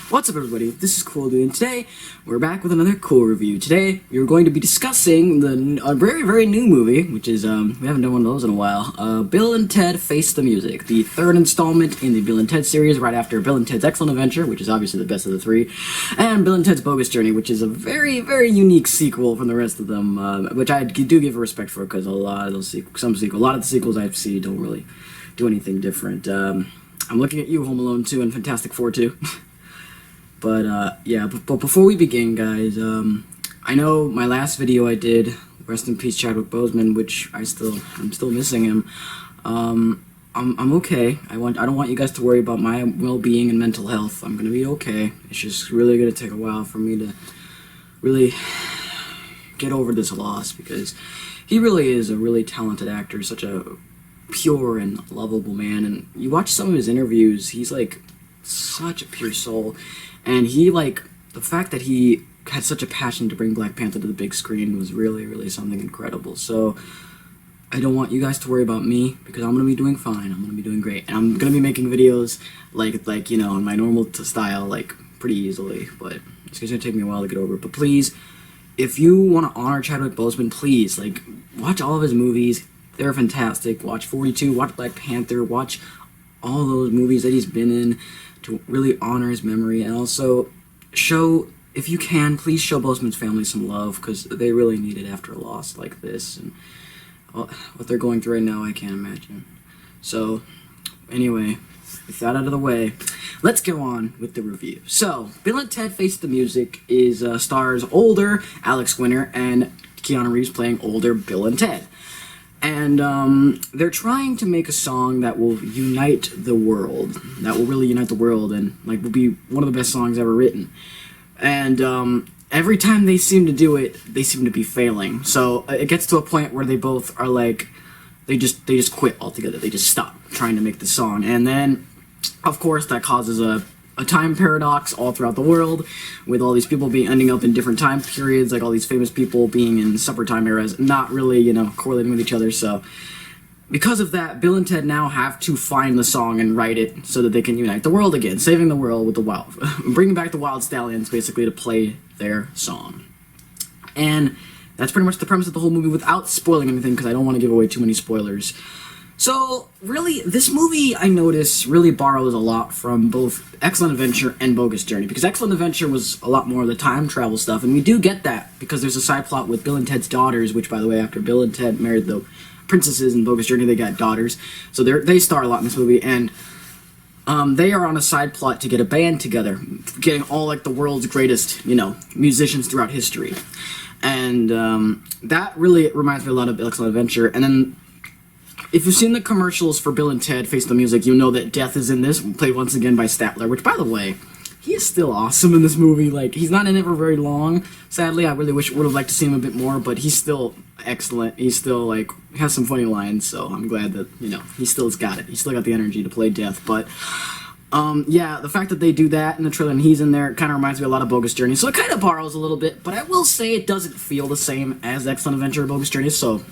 What's up, everybody? This is Cool Dude, and today we're back with another cool review. Today we're going to be discussing a very new movie, which is we haven't done one of those in a while. Bill and Ted Face the Music, the third installment in the Bill and Ted series, right after Bill and Ted's Excellent Adventure, which is obviously the best of the three, and Bill and Ted's Bogus Journey, which is a very unique sequel from the rest of them, which I do give a respect for because a lot of the sequels I've seen don't really do anything different. I'm looking at you, Home Alone 2 and Fantastic Four 2. But, yeah, but before we begin, guys, I know my last video I did, rest in peace Chadwick Boseman, which I'm still missing him. I'm okay. I don't want you guys to worry about my well-being and mental health. I'm gonna be okay. It's just really gonna take a while for me to really get over this loss, because he really is a really talented actor, such a pure and lovable man, and you watch some of his interviews, he's like such a pure soul. And the fact that he had such a passion to bring Black Panther to the big screen was really something incredible. So I don't want you guys to worry about me, because I'm going to be doing fine. I'm going to be doing great. And I'm going to be making videos like you know, in my normal style, pretty easily. But it's going to take me a while to get over it. But please, if you want to honor Chadwick Boseman, please, watch all of his movies. They're fantastic. Watch 42, watch Black Panther, watch all those movies that he's been in, to really honor his memory, and also show, if you can, please show Boseman's family some love, because they really need it after a loss like this, and what they're going through right now, I can't imagine. So, anyway, with that out of the way, let's go on with the review. So, Bill and Ted Face the Music stars older Alex Winter and Keanu Reeves playing older Bill and Ted. And they're trying to make a song that will unite the world, that will really unite the world, and will be one of the best songs ever written. And every time they seem to do it, they seem to be failing. So it gets to a point where they both are they just quit altogether. They just stop trying to make the song, and then of course that causes a time paradox all throughout the world, with all these people ending up in different time periods, all these famous people being in separate time eras, not really, correlating with each other. So because of that, Bill and Ted now have to find the song and write it so that they can unite the world again, saving the world with bringing back the Wild Stallions, basically, to play their song. And that's pretty much the premise of the whole movie, without spoiling anything, because I don't want to give away too many spoilers. So, really, this movie, I notice, really borrows a lot from both Excellent Adventure and Bogus Journey, because Excellent Adventure was a lot more of the time travel stuff, and we do get that, because there's a side plot with Bill and Ted's daughters, which, by the way, after Bill and Ted married the princesses in Bogus Journey, they got daughters, so they star a lot in this movie, and they are on a side plot to get a band together, getting all, the world's greatest, musicians throughout history, and that really reminds me a lot of Excellent Adventure. And then, if you've seen the commercials for Bill and Ted Face the Music, you know that Death is in this, played once again by Statler, which, by the way, he is still awesome in this movie. He's not in it for very long, sadly. I really would have liked to see him a bit more, but he's still excellent. He's still, has some funny lines, so I'm glad that, he still's got it. He's still got the energy to play Death, but yeah, the fact that they do that in the trailer and he's in there kind of reminds me a lot of Bogus Journey, so it kind of borrows a little bit, but I will say it doesn't feel the same as Excellent Adventure or Bogus Journey, so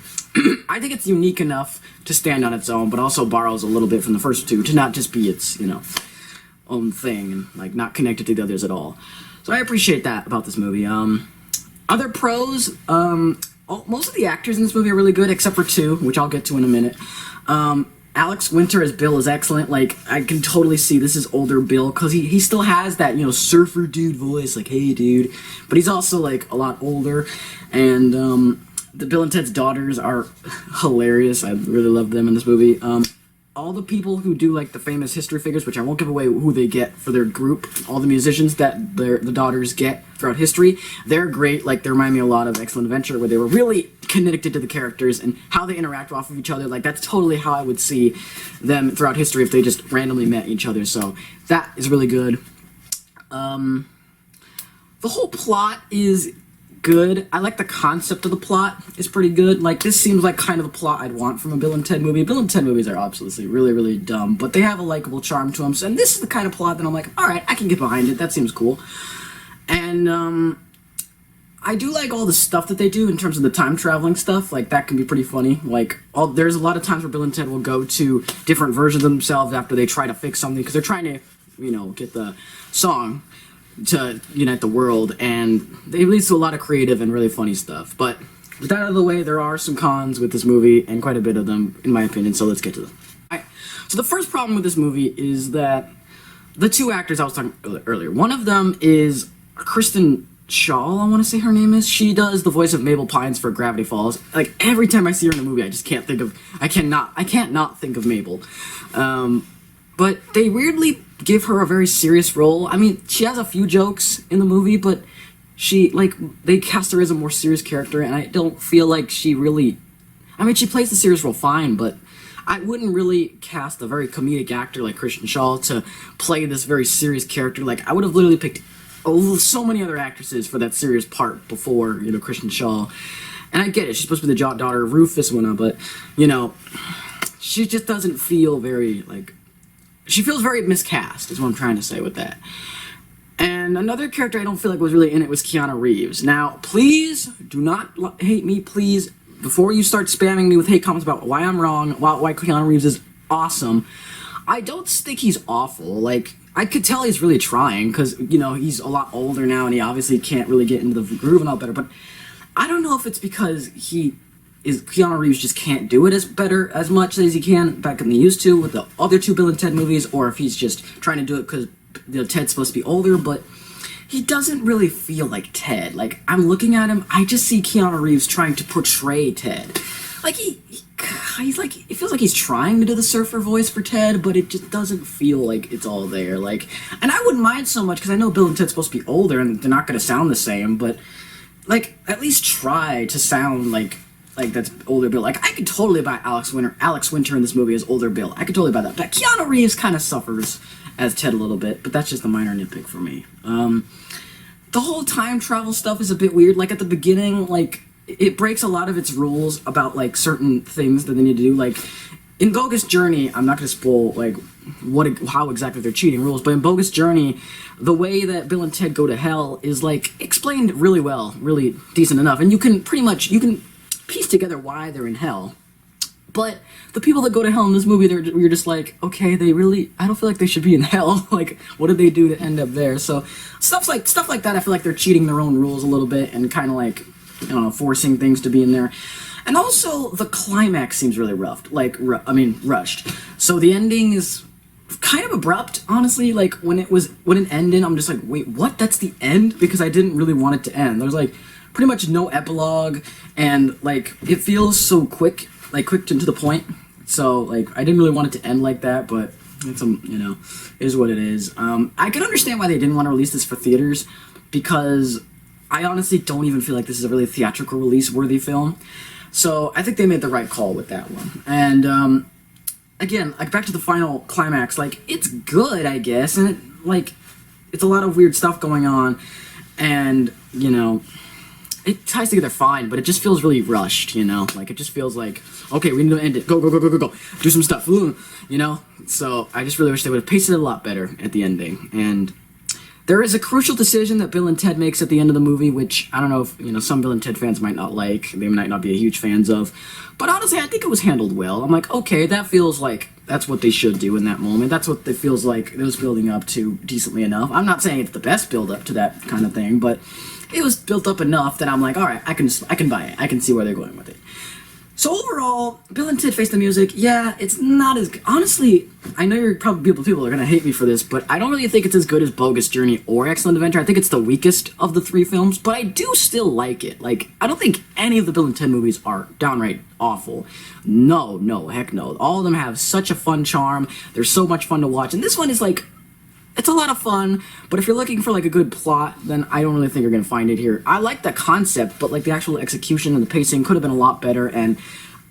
I think it's unique enough to stand on its own, but also borrows a little bit from the first two, to not just be its, own thing, and, not connected to the others at all. So I appreciate that about this movie. Other pros, most of the actors in this movie are really good, except for two, which I'll get to in a minute. Alex Winter as Bill is excellent. I can totally see this is older Bill, because he still has that, surfer dude voice, hey dude, but he's also, a lot older, and, the Bill and Ted's daughters are hilarious. I really love them in this movie. All the people who do, the famous history figures, which I won't give away who they get for their group, all the musicians that the daughters get throughout history, they're great. They remind me a lot of Excellent Adventure, where they were really connected to the characters and how they interact off of each other. That's totally how I would see them throughout history if they just randomly met each other. So that is really good. The whole plot is good. I like the concept of the plot. It's pretty good. This seems like kind of a plot I'd want from a Bill and Ted movie. Bill and Ted movies are obviously really dumb, but they have a likable charm to them, and this is the kind of plot that I'm alright, I can get behind it. That seems cool. And, I do like all the stuff that they do in terms of the time traveling stuff. That can be pretty funny. There's a lot of times where Bill and Ted will go to different versions of themselves after they try to fix something, because they're trying to get the song to unite the world, and it leads to a lot of creative and really funny stuff. But with that out of the way, there are some cons with this movie, and quite a bit of them, in my opinion, so let's get to them. Alright, so the first problem with this movie is that the two actors I was talking earlier, one of them is Kristen Shaw, I want to say her name is. She does the voice of Mabel Pines for Gravity Falls. Like, every time I see her in a movie, I just can't not think of Mabel. But they weirdly give her a very serious role. I mean, she has a few jokes in the movie, but they cast her as a more serious character, and I don't feel like she really... I mean, she plays the serious role fine, but I wouldn't really cast a very comedic actor like Kristen Shaw to play this very serious character. Like, I would have literally picked so many other actresses for that serious part before, Kristen Shaw. And I get it, she's supposed to be the daughter of Rufus and whatnot, but, she just doesn't feel very, she feels very miscast, is what I'm trying to say with that. And another character I don't feel like was really in it was Keanu Reeves. Now, please do not hate me, please. Before you start spamming me with hate comments about why I'm wrong, why Keanu Reeves is awesome, I don't think he's awful. I could tell he's really trying, because, he's a lot older now, and he obviously can't really get into the groove and all better, but I don't know if it's because Keanu Reeves just can't do it as much as he can back than he used to with the other two Bill and Ted movies, or if he's just trying to do it because Ted's supposed to be older, but he doesn't really feel like Ted. I'm looking at him, I just see Keanu Reeves trying to portray Ted. It feels like he's trying to do the surfer voice for Ted, but it just doesn't feel like it's all there. And I wouldn't mind so much, because I know Bill and Ted's supposed to be older, and they're not going to sound the same, but, at least try to sound like that's older Bill. I could totally buy Alex Winter in this movie as older Bill. I could totally buy that. But Keanu Reeves kind of suffers as Ted a little bit, but that's just a minor nitpick for me. The whole time travel stuff is a bit weird. At the beginning, it breaks a lot of its rules about, certain things that they need to do. In Bogus Journey, I'm not going to spoil, how exactly they're cheating rules, but in Bogus Journey, the way that Bill and Ted go to hell is, explained really well, really decent enough, and you can piece together why they're in hell. But the people that go to hell in this movie, you're just okay, I don't feel like they should be in hell. What did they do to end up there? So, stuff like that, I feel like they're cheating their own rules a little bit, and kind of forcing things to be in there. And also, the climax seems really rushed. So the ending is kind of abrupt, honestly. When it ended, I'm just wait, what? That's the end? Because I didn't really want it to end. There's pretty much no epilogue, and it feels so quick and to the point. So I didn't really want it to end like that, but it's is what it is. I can understand why they didn't want to release this for theaters, because I honestly don't even feel like this is a really theatrical release worthy film. So I think they made the right call with that one. And again, back to the final climax, it's good, I guess, and it's a lot of weird stuff going on, and it ties together fine, but it just feels really rushed, it just feels okay, we need to end it, go, do some stuff, so I just really wish they would have paced it a lot better at the ending. And there is a crucial decision that Bill and Ted makes at the end of the movie, which I don't know if, some Bill and Ted fans might not like, they might not be huge fans of, but honestly, I think it was handled well. I'm okay, that feels like that's what they should do in that moment. That's what it feels like it was building up to decently enough. I'm not saying it's the best build-up to that kind of thing, but it was built up enough that I'm alright, I can buy it. I can see where they're going with it. So overall, Bill and Ted Face the Music, yeah, it's not as... Honestly, I know you're probably people are going to hate me for this, but I don't really think it's as good as Bogus Journey or Excellent Adventure. I think it's the weakest of the three films, but I do still like it. I don't think any of the Bill and Ted movies are downright awful. No, heck no. All of them have such a fun charm. They're so much fun to watch. And this one is it's a lot of fun, but if you're looking for a good plot, then I don't really think you're going to find it here. I like the concept, but the actual execution and the pacing could have been a lot better, and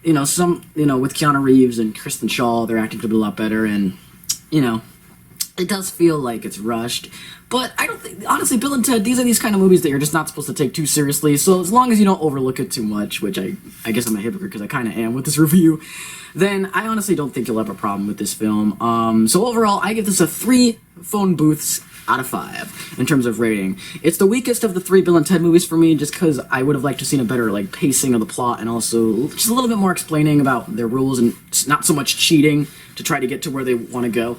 with Keanu Reeves and Kristen Shaw, their acting could have been a lot better, and it does feel like it's rushed. But I don't think, honestly, Bill and Ted, these are these kind of movies that you're just not supposed to take too seriously, so as long as you don't overlook it too much, which I guess I'm a hypocrite because I kind of am with this review, then I honestly don't think you'll have a problem with this film. So overall, I give this a 3 phone booths out of 5 in terms of rating. It's the weakest of the 3 Bill and Ted movies for me, just because I would have liked to have seen a better like pacing of the plot, and also just a little bit more explaining about their rules and not so much cheating to try to get to where they want to go.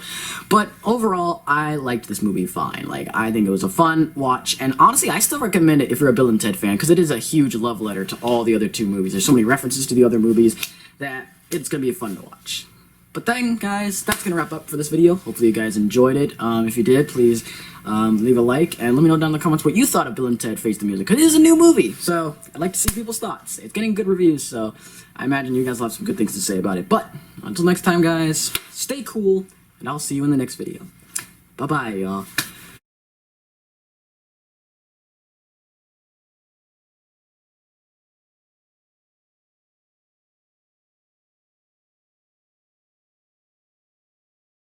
But overall, I liked this movie fine. Like, I think it was a fun watch, and honestly, I still recommend it if you're a Bill and Ted fan, because it is a huge love letter to all the other 2 movies. There's so many references to the other movies that it's gonna be fun to watch. But then, guys, that's gonna wrap up for this video. Hopefully you guys enjoyed it. If you did, please leave a like, and let me know down in the comments what you thought of Bill and Ted Face the Music, because it is a new movie, so I'd like to see people's thoughts. It's getting good reviews, so I imagine you guys will have some good things to say about it. But until next time, guys, stay cool, and I'll see you in the next video. Bye-bye, y'all.